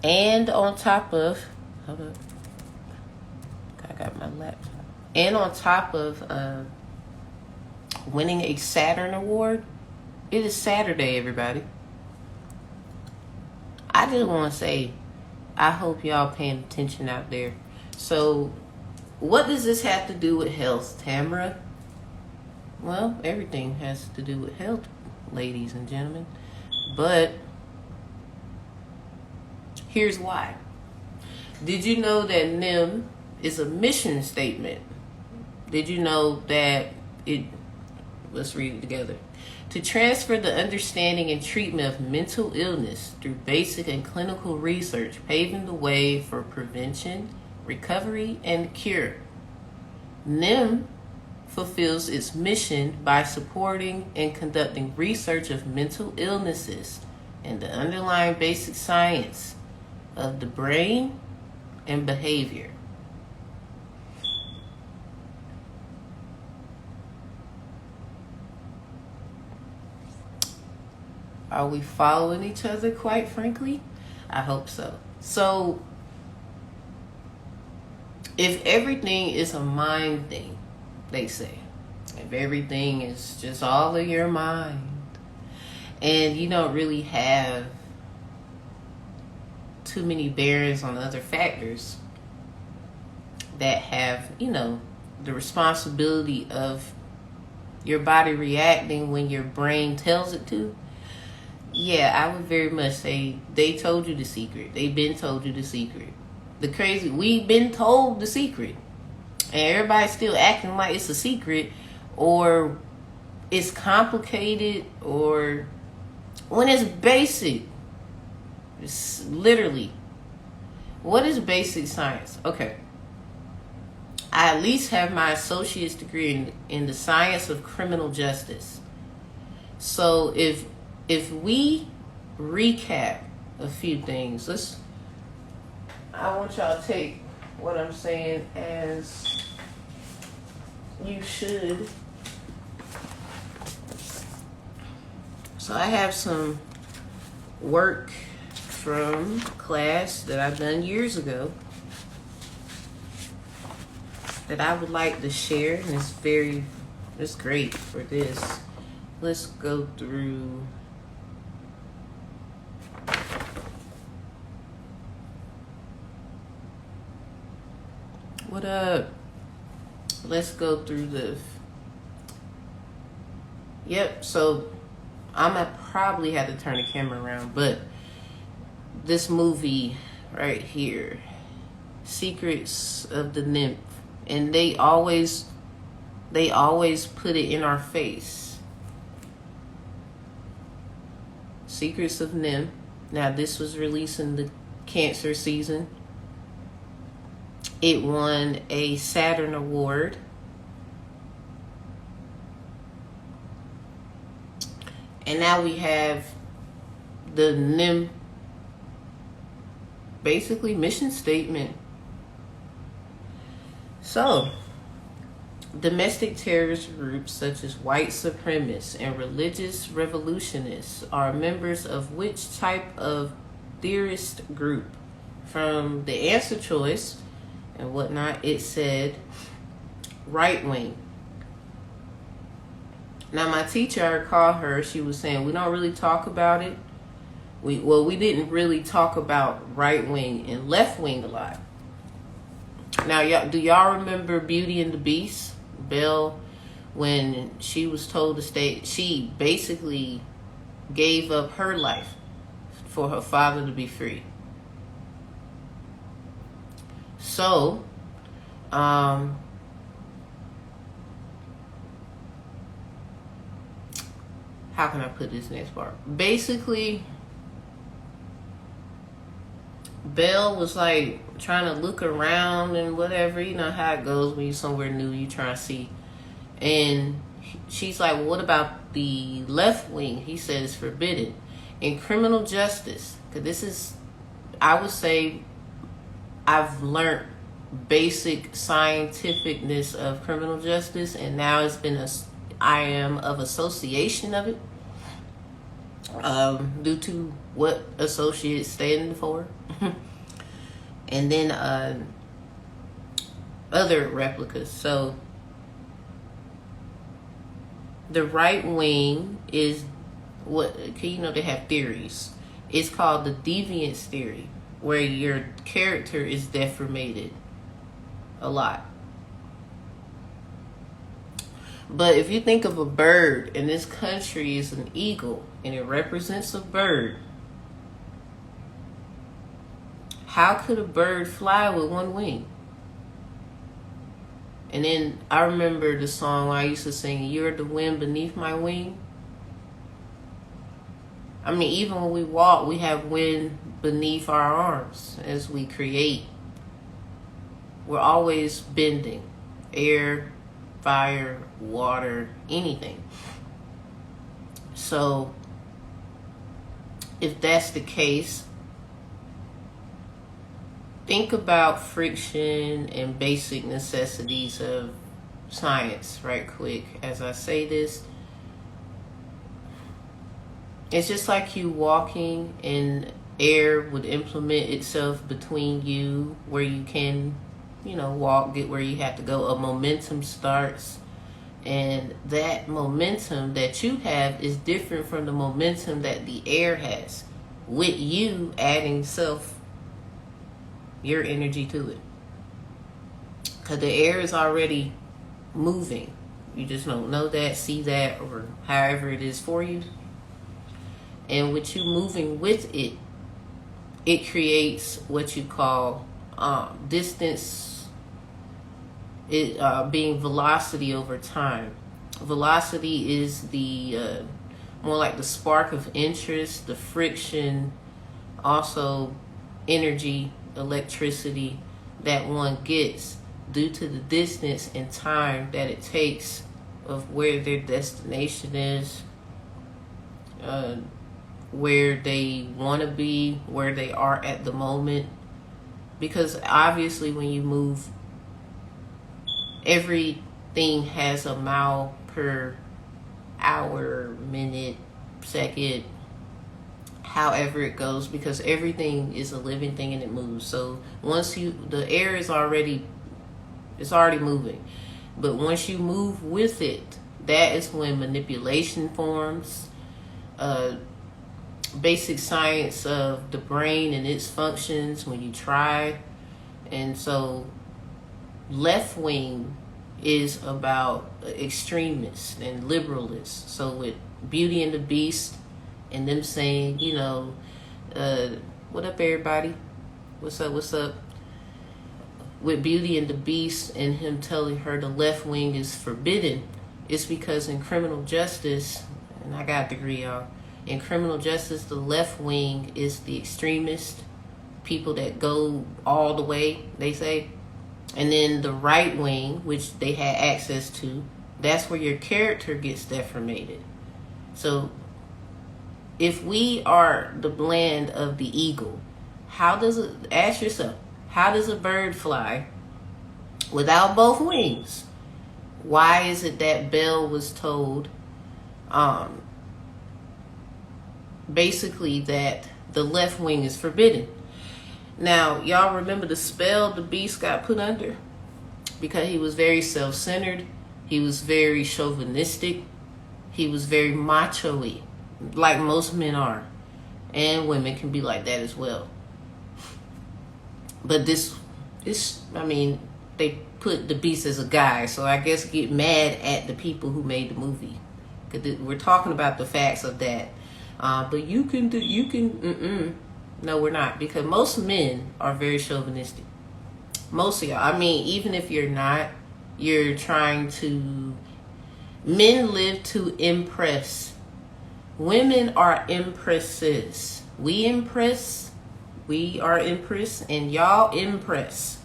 And on top of, hold up, I got my laptop. And on top of winning a Saturn Award, it is Saturday, everybody. I just want to say, I hope y'all paying attention out there. So, what does this have to do with health, Tamara? Well, everything has to do with health, ladies and gentlemen. But here's why. Did you know that NIM is a mission statement? Did you know that let's read it together. To transfer the understanding and treatment of mental illness through basic and clinical research, paving the way for prevention, recovery, and cure. NIM fulfills its mission by supporting and conducting research of mental illnesses and the underlying basic science of the brain and behavior. Are we following each other, quite frankly? I hope so. So, if everything is a mind thing, they say, if everything is just all in your mind, and you don't really have too many bearings on other factors that have, the responsibility of your body reacting when your brain tells it to, yeah, I would very much say they told you the secret. They've been told you the secret. We've been told the secret. And everybody's still acting like it's a secret or it's complicated or when it's basic. It's literally, what is basic science? Okay. I at least have my associate's degree in the science of criminal justice. So if we recap a few things, I want y'all to take what I'm saying as you should. So I have some work from class that I've done years ago that I would like to share, and it's great for this. Let's go through. What up? Let's go through the. Yep, so I'm gonna probably have to turn the camera around, but this movie right here, Secrets of the Nymph, and they always put it in our face. Secrets of Nymph. Now this was released in the Cancer season. It won a Saturn Award. And now we have the NIM, basically mission statement. So, domestic terrorist groups such as white supremacists and religious revolutionists are members of which type of theorist group? From the answer choice and whatnot, it said right wing. Now my teacher, I recall her, she was saying we don't really talk about it. We didn't really talk about right wing and left wing a lot. Now, do y'all remember Beauty and the Beast? Belle, when she was told to stay, she basically gave up her life for her father to be free. So, how can I put this next part? Basically, Belle was like trying to look around and whatever, you know how it goes when you're somewhere new, you try to see. And she's like, well, what about the left wing? He said it's forbidden. In criminal justice, because this is, I would say, I've learned basic scientificness of criminal justice, and now I am of association of it due to what associates stand for. And then other replicas. So the right wing is what, you know, they have theories. It's called the deviance theory, where your character is deformated a lot. But if you think of a bird, and this country is an eagle, and it represents a bird, how could a bird fly with one wing? And then I remember the song I used to sing, "You're the wind beneath my wing." I mean, even when we walk, we have wind beneath our arms as we create. We're always bending. Air, fire, water, anything. So, if that's the case, think about friction and basic necessities of science right quick as I say this. It's just like you walking and air would implement itself between you where you can, you know, walk, get where you have to go. A momentum starts, and that momentum that you have is different from the momentum that the air has, with you adding your energy to it. Because the air is already moving. You just don't know that, see that, or however it is for you. And with you moving with it, it creates what you call distance, being velocity over time. Velocity is the more like the spark of interest, the friction, also energy, electricity that one gets due to the distance and time that it takes of where their destination is, where they want to be, where they are at the moment. Because obviously when you move, everything has a mile per hour, minute, second, however it goes, because everything is a living thing and it moves. So once the air is already moving. But once you move with it, that is when manipulation forms. Basic science of the brain and its functions when you try. And so left wing is about extremists and liberalists. So with Beauty and the Beast and them saying, you know, what up everybody? What's up? With Beauty and the Beast and him telling her the left wing is forbidden, it's because in criminal justice, and I got a degree, y'all, in criminal justice, the left wing is the extremist, people that go all the way, they say. And then the right wing, which they had access to, that's where your character gets deformated. So if we are the blend of the eagle, ask yourself, how does a bird fly without both wings? Why is it that Belle was told basically that the left wing is forbidden? Now, y'all remember the spell the beast got put under? Because he was very self-centered. He was very chauvinistic. He was very macho-y, like most men are. And women can be like that as well. But they put the beast as a guy, so I guess get mad at the people who made the movie. Because we're talking about the facts of that. But no, we're not, because most men are very chauvinistic. Most of y'all. I mean, even if you're not, you're trying to. Men live to impress. Women are empresses. We impress. We are empress, and y'all impress.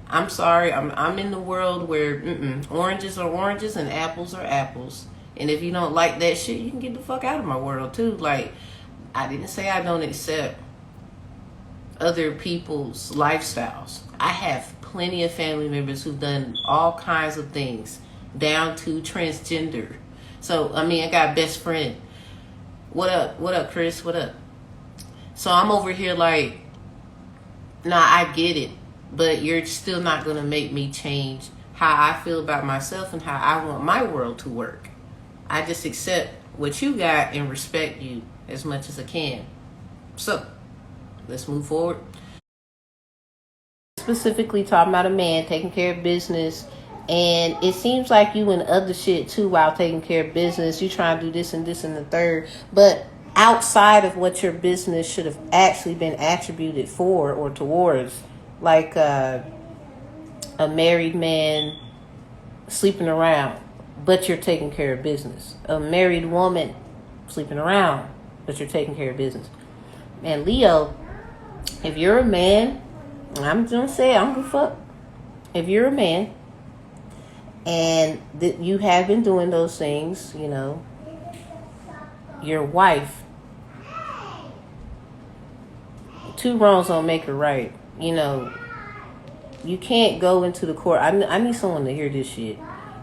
I'm sorry. I'm in the world where oranges are oranges and apples are apples. And if you don't like that shit, you can get the fuck out of my world too. Like, I didn't say I don't accept other people's lifestyles. I have plenty of family members who've done all kinds of things, down to transgender. So, I mean, I got a best friend. What up, Chris? What up? So I'm over here like, nah, I get it, but you're still not going to make me change how I feel about myself and how I want my world to work. I just accept what you got and respect you as much as I can. So, let's move forward. Specifically talking about a man taking care of business, and it seems like you and other shit too while taking care of business. You trying to do this and this and the third, but outside of what your business should have actually been attributed for or towards, like a married man sleeping around, but you're taking care of business. A married woman sleeping around, but you're taking care of business. And Leo, if you're a man, I'm gonna say I don't give a fuck. If you're a man and you have been doing those things, you know, your wife, two wrongs don't make a right. You know, you can't go into the court. I need someone to hear this shit.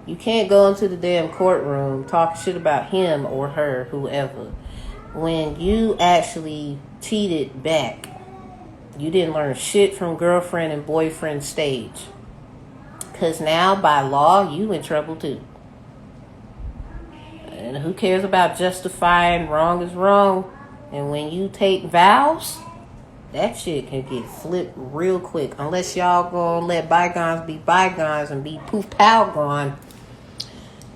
You can't go into the damn courtroom talk shit about him or her, whoever, when you actually cheated back. You didn't learn shit from girlfriend and boyfriend stage. Because now, by law, you in trouble too. And who cares about justifying wrong is wrong? And when you take vows, that shit can get flipped real quick. Unless y'all gonna let bygones be bygones and be poof pow gone.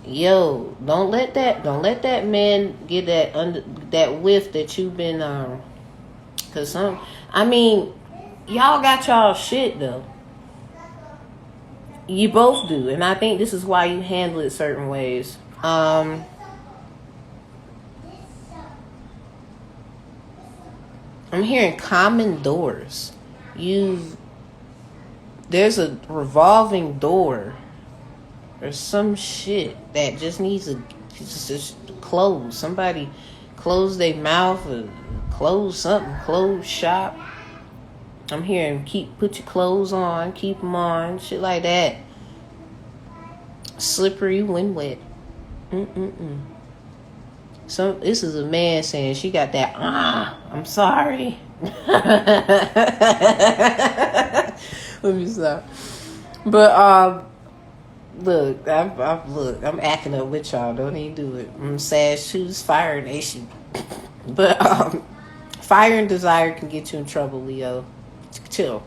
Yo, don't let that man get that whiff that you've been cause y'all got y'all shit though. You both do, and I think this is why you handle it certain ways. I'm hearing common doors. There's a revolving door or some shit that just needs to just close. Somebody close their mouth or close something, close shop. I'm hearing put your clothes on, keep them on, shit like that. Slippery when wet. So this is a man saying she got that. I'm sorry. Let me stop. But look, I'm acting up with y'all. Don't even do it. I'm sad shoes, Fire Nation. But fire and desire can get you in trouble, Leo. Chill.